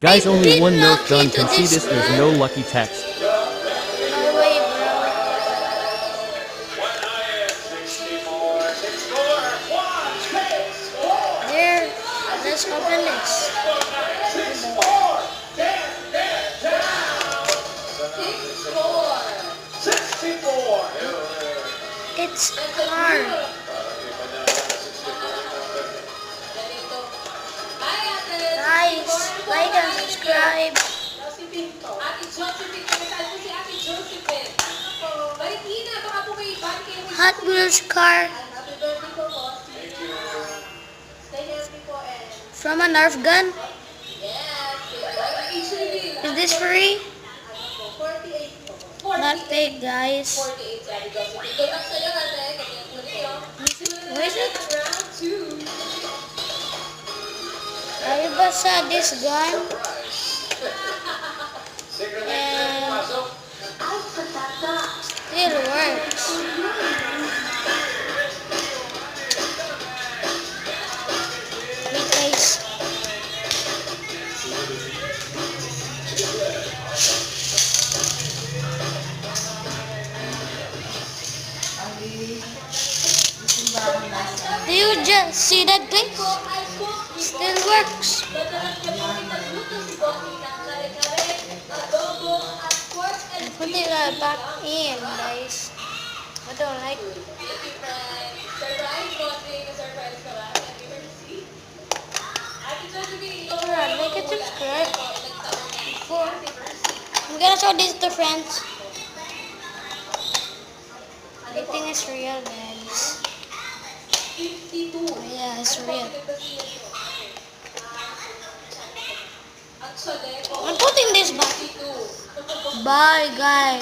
Guys, only one milk gun can see this. There's no lucky text. No way, bro. There. Let's open this. It's hard. Guys, like and subscribe. Hot Wheels car from a Nerf gun. Is this free? Not paid, guys. Where is it? I saw this gun and still works. Wait, guys. Do you just see that, guys? Still works. Put it back in, guys. I don't like it. Alright, like and subscribe. I'm gonna show this to friends. Everything is real, guys. Yeah, it's real. I'm putting this back. Bye, guys.